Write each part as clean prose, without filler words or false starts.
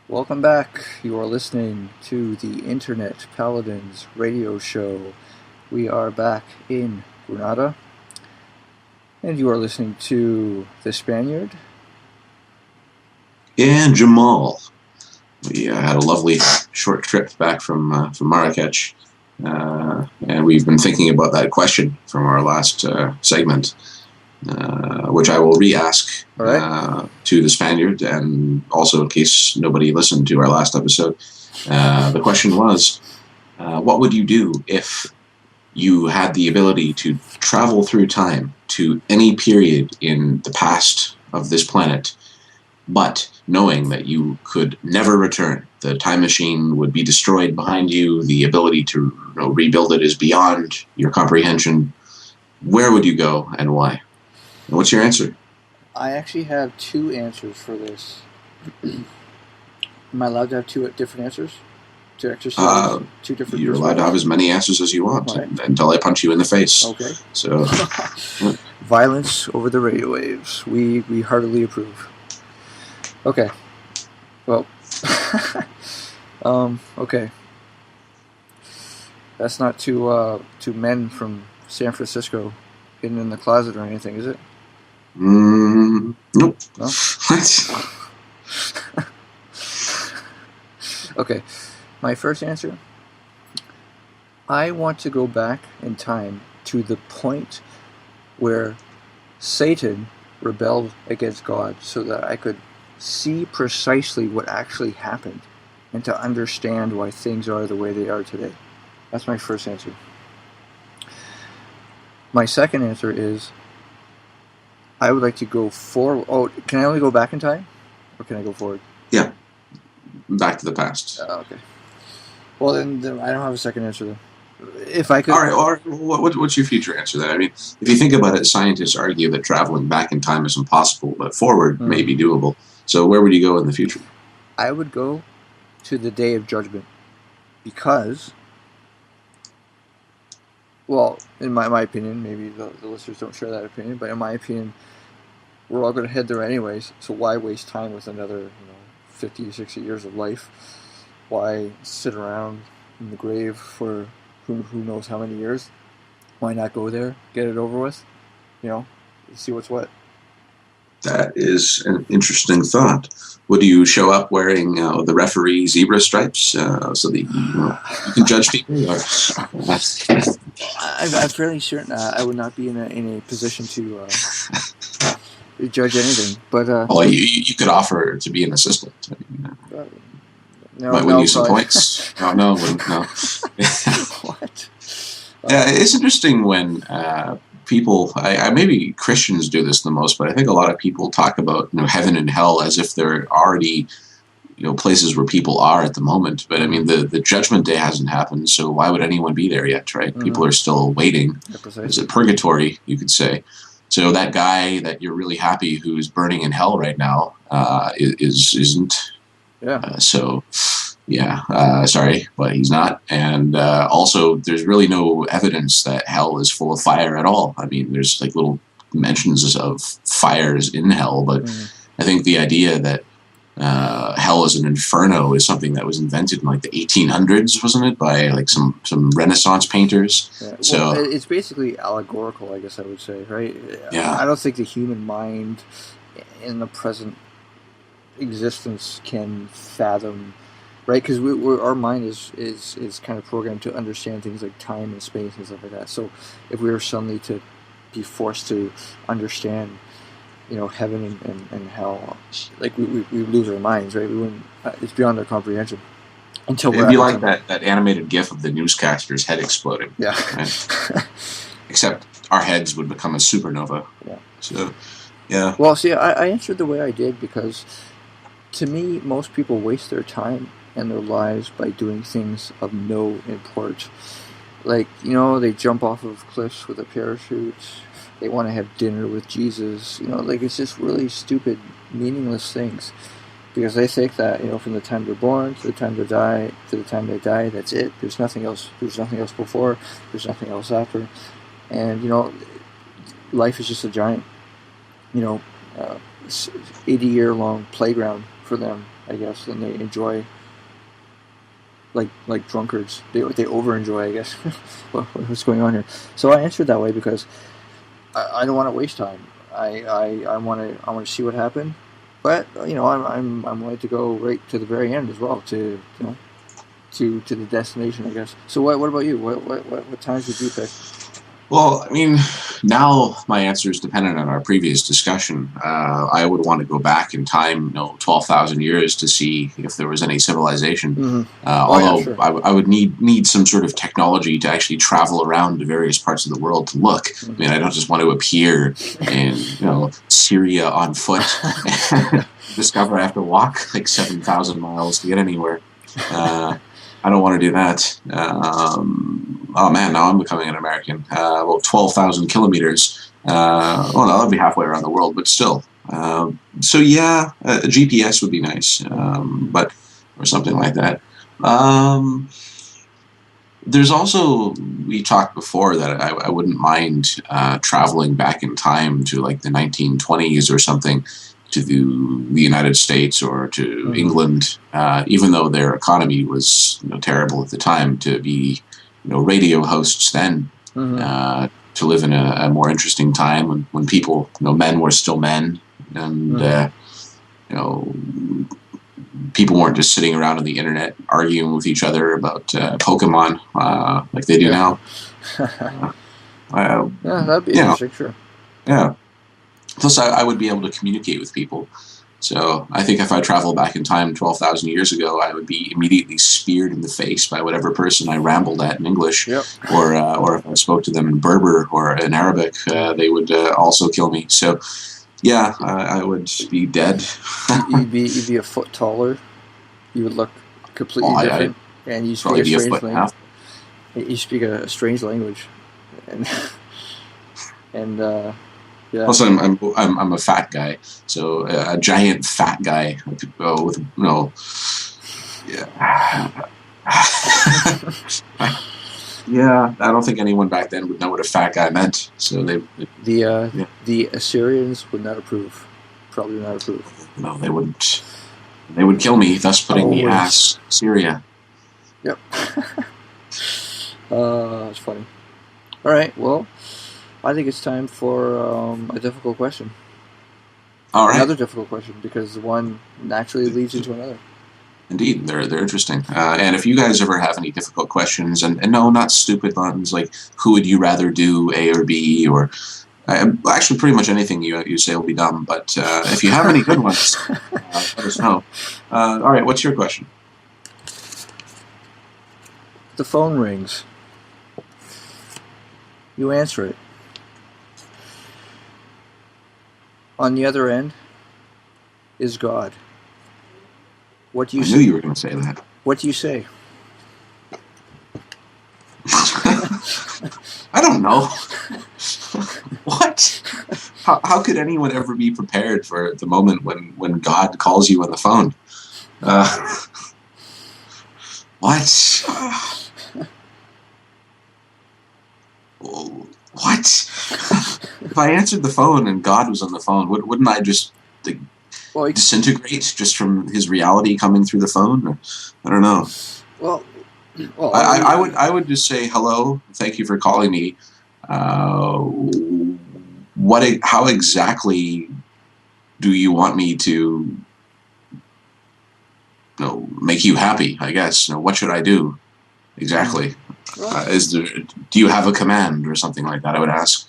Welcome back. You are listening to the Internet Paladins radio show. We are back in Granada, and you are listening to the Spaniard. And Jamal. We had a lovely short trip back from Marrakech, and we've been thinking about that question from our last segment, which I will re-ask to the Spaniard, and also in case nobody listened to our last episode. The question was, what would you do if you had the ability to travel through time to any period in the past of this planet, but knowing that you could never return? The time machine would be destroyed behind you. The ability to rebuild it is beyond your comprehension. Where would you go and why? And what's your answer? I actually have two answers for this. Am I allowed to have two different answers? To exercise two different You're allowed to have as many answers as you want until I punch you in the face. Okay. So, violence over the radio waves. We heartily approve. Okay. Well, okay. That's not two men from San Francisco hidden in the closet or anything, is it? Nope. No? What? Okay. My first answer, I want to go back in time to the point where Satan rebelled against God so that I could see precisely what actually happened and to understand why things are the way they are today. That's my first answer. My second answer is I would like to go forward. Oh, can I only go back in time? Or can I go forward? Yeah. Back to the past. Okay. Well, then I don't have a second answer then. If I could. All right. Or what's your future answer then? I mean, if you think about it, scientists argue that traveling back in time is impossible, but forward may be doable. So where would you go in the future? I would go to the Day of Judgment because, well, in my opinion, maybe the listeners don't share that opinion, but in my opinion, we're all going to head there anyways, so why waste time with another 50, 60 years of life? Why sit around in the grave for who knows how many years? Why not go there, get it over with, see what's what? That is an interesting thought. Would you show up wearing the referee zebra stripes so that you can judge people? Or? I'm fairly certain I would not be in a position to judge anything. But you could offer to be an assistant. No, might win you some points. No. What? Yeah, it's interesting when people, maybe Christians do this the most, but I think a lot of people talk about heaven and hell as if they're already places where people are at the moment. But I mean, the judgment day hasn't happened, so why would anyone be there yet, right? Mm-hmm. People are still waiting. Is it purgatory, you could say? So that guy that you're really happy who's burning in hell right now isn't. Yeah. Sorry, but he's not. And also, there's really no evidence that hell is full of fire at all. I mean, there's like little mentions of fires in hell, but I think the idea that hell is an inferno is something that was invented in like the 1800s, wasn't it, by like some Renaissance painters? Yeah. So it's basically allegorical, I guess I would say, right? Yeah. I don't think the human mind in the present existence can fathom, right? Because our mind is kind of programmed to understand things like time and space and stuff like that. So if we were suddenly to be forced to understand heaven and hell, like we lose our minds, right? We wouldn't. It's beyond our comprehension. It'd be like that animated GIF of the newscaster's head exploding. Yeah. Right? Except our heads would become a supernova. Yeah. So, yeah. Well, see, I answered the way I did because, to me, most people waste their time and their lives by doing things of no import. Like, they jump off of cliffs with a parachute. They want to have dinner with Jesus. It's just really stupid, meaningless things. Because they think that, from the time they're born to the time they die, that's it. There's nothing else. There's nothing else before. There's nothing else after. And, life is just a giant, 80-year-long playground for them, I guess, and they enjoy like drunkards. They over enjoy, I guess. What's going on here? So I answered that way because I don't want to waste time. I want to see what happened, but I'm willing to go right to the very end as well to to the destination, I guess. So what about you? What times would you pick? Well, I mean, now my answer is dependent on our previous discussion. I would want to go back in time, 12,000 years to see if there was any civilization. Mm-hmm. Although sure. I would need some sort of technology to actually travel around to various parts of the world to look. Mm-hmm. I mean, I don't just want to appear in Syria on foot and discover I have to walk like 7,000 miles to get anywhere. I don't want to do that. Oh man, now I'm becoming an American. About 12,000 kilometers. No, that'd be halfway around the world, but still. So yeah, a GPS would be nice, or something like that. There's also, we talked before that I wouldn't mind traveling back in time to like the 1920s or something, to the United States or to England, even though their economy was terrible at the time, to be radio hosts then, to live in a more interesting time when people, men were still men, and people weren't just sitting around on the internet arguing with each other about Pokemon like they do now. Yeah, that'd be interesting, sure. Yeah. Plus, I would be able to communicate with people. So I think if I travel back in time 12,000 years ago, I would be immediately speared in the face by whatever person I rambled at in English. Yep. Or if I spoke to them in Berber or in Arabic, they would also kill me. So, yeah, I would be dead. You'd be a foot taller. You would look completely different. And you speak a strange language. You speak a strange language. And yeah. Also, I'm a fat guy, so a giant fat guy with yeah. I don't think anyone back then would know what a fat guy meant. So the Assyrians would not approve. Probably would not approve. No, they wouldn't. They would kill me, thus putting me ass Syria. Yep. That's funny. All right. Well, I think it's time for a difficult question. All right. Another difficult question, because one naturally leads into another. Indeed, they're interesting. And if you guys ever have any difficult questions, and no, not stupid ones like who would you rather do, A or B, or actually pretty much anything you say will be dumb. But if you have any good ones, let us know. All right, what's your question? The phone rings. You answer it. On the other end is God. What do you say? I knew you were going to say that. What do you say? I don't know. What? How could anyone ever be prepared for the moment when God calls you on the phone? What? What? If I answered the phone and God was on the phone, wouldn't I just disintegrate just from his reality coming through the phone? Or, I don't know. Well, I would just say hello. Thank you for calling me. How exactly do you want me to make you happy? I guess. What should I do exactly? Do you have a command or something like that? I would ask.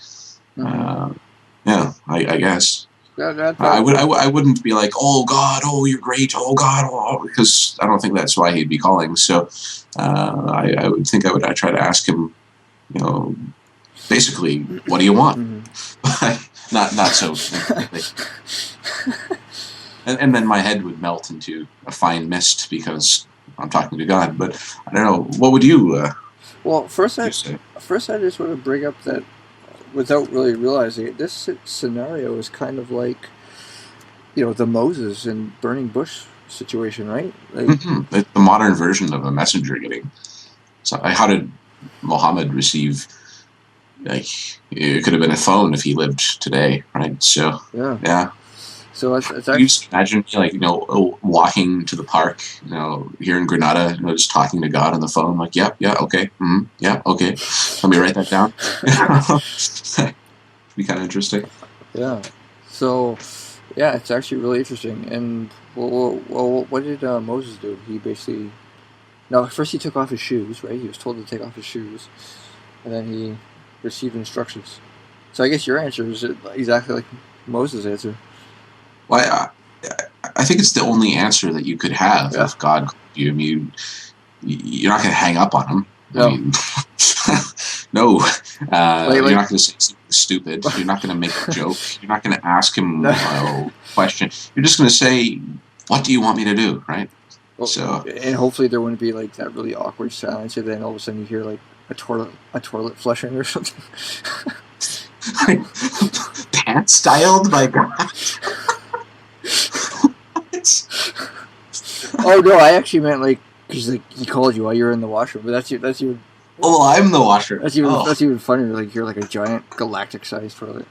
Yeah, I guess. I wouldn't be like, oh God, oh you're great, oh God, because I don't think that's why he'd be calling. So I would think I'd try to ask him, basically, what do you want? not so. And then my head would melt into a fine mist because I'm talking to God. But I don't know. What would you? Well, first I just want to bring up that, without really realizing it, this scenario is kind of like, the Moses and burning bush situation, right? Like, It's the modern version of a messenger getting. So how did Muhammad receive? Like, it could have been a phone if he lived today, right? So yeah. So it's You actually just imagine, like, walking to the park, here in Granada, just talking to God on the phone, like, yeah, okay, yeah, okay. Let me write that down. Be kind of interesting. yeah. So yeah, it's actually really interesting. And what did Moses do? He basically no. First, he took off his shoes. Right, he was told to take off his shoes, and then he received instructions. So I guess your answer is exactly like Moses' answer. Well, I think it's the only answer that you could have Yeah. if God called you. I mean, you're not going to hang up on him. I No. mean, no. You're Like not going to say something stupid. You're not going to make a joke. You're not going to ask him a question. You're just going to say, "What do you want me to do?" Right? well, So, and hopefully there wouldn't be like that really awkward silence, and then all of a sudden you hear like a toilet flushing or something. pants styled by God. Oh no, I actually meant like because like he called you while you were in the washroom, but that's even Oh, I'm the washer. that's even funnier. Like you're like a giant galactic sized toilet.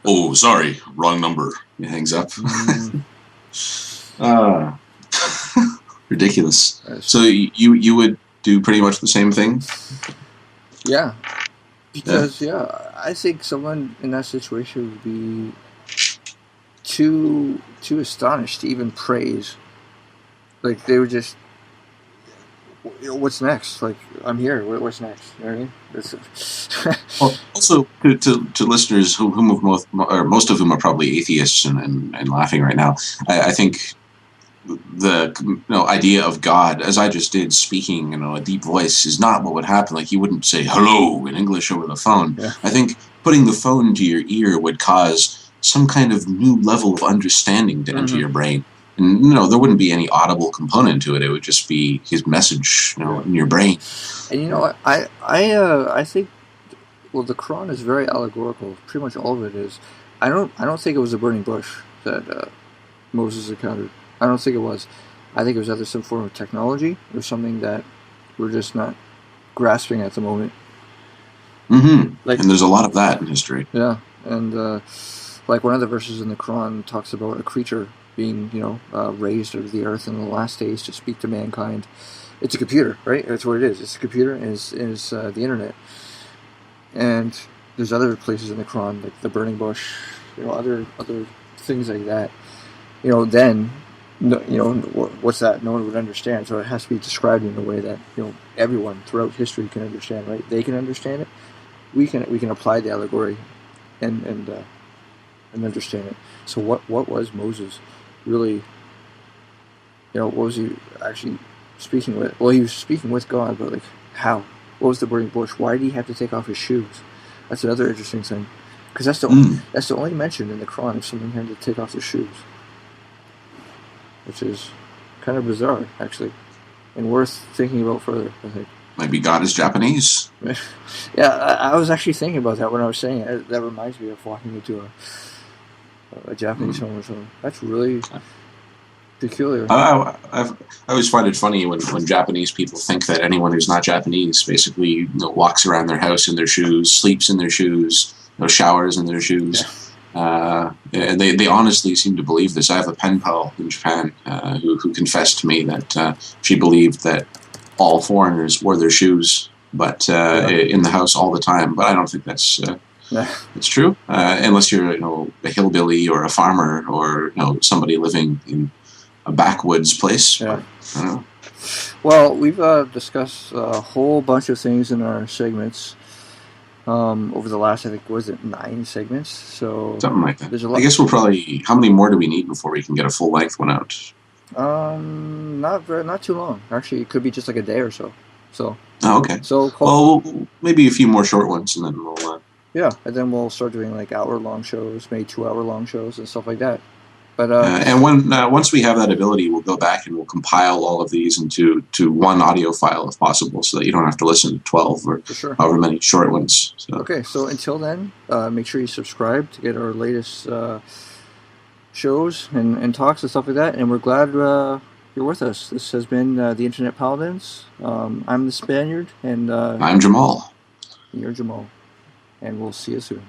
Oh, sorry, wrong number. He hangs up. Ridiculous. So you would do pretty much the same thing? Yeah, because I think someone in that situation would be too astonished to even praise. Like they would just, what's next? Like I'm here. What's next? You know what I mean? Well, also, to listeners whom most of whom are probably atheists and laughing right now, I think the idea of God, as I just did, speaking a deep voice, is not what would happen. Like you wouldn't say hello in English over the phone. Yeah. I think putting the phone to your ear would cause some kind of new level of understanding to enter your brain. And there wouldn't be any audible component to it. It would just be his message, in your brain. And you know what? I think the Quran is very allegorical. Pretty much all of it is. I don't think it was a burning bush that Moses encountered. I don't think it was. I think it was either some form of technology or something that we're just not grasping at the moment. Mm-hmm. And there's a lot of that in history. Yeah, and like one of the verses in the Quran talks about a creature being, raised out of the earth in the last days to speak to mankind. It's a computer, right? That's what it is. It's a computer, and is the internet. And there's other places in the Quran, like the burning bush, other things like that. Then, what's that? No one would understand. So it has to be described in a way that everyone throughout history can understand. Right? They can understand it. We can apply the allegory, and understand it. So what was Moses really? What was he actually speaking with? Well, he was speaking with God, but like how? What was the burning bush? Why did he have to take off his shoes? That's another interesting thing, because that's the only mention in the Quran of someone having to take off their shoes, which is kind of bizarre, and worth thinking about further, I think. Maybe God is Japanese. Yeah, I was actually thinking about that when I was saying it. That reminds me of walking into a Japanese home or something. That's really peculiar. I always find it funny when Japanese people think that anyone who's not Japanese basically walks around their house in their shoes, sleeps in their shoes, showers in their shoes. Yeah. And they honestly seem to believe this. I have a pen pal in Japan who confessed to me that she believed that all foreigners wore their shoes, but in the house all the time. But I don't think that's true, unless you're a hillbilly or a farmer or somebody living in a backwoods place. Yeah. I don't know. Well, we've discussed a whole bunch of things in our segments over the last, I think, was it 9 segments? So something like that. There's a lot. I guess we'll probably. How many more do we need before we can get a full length one out? Not too long. Actually, it could be just like a day or so. So. Oh, okay. So. Well, maybe a few more short ones, and then we'll. Yeah, and then we'll start doing like hour-long shows, maybe 2-hour-long shows and stuff like that. But and once we have that ability, we'll go back and we'll compile all of these into one audio file if possible, so that you don't have to listen to 12 or however many short ones. So. Okay, so until then, make sure you subscribe to get our latest shows and talks and stuff like that. And we're glad you're with us. This has been the Internet Paladins. I'm the Spaniard, and I'm Jamal. You're Jamal. and we'll see you soon.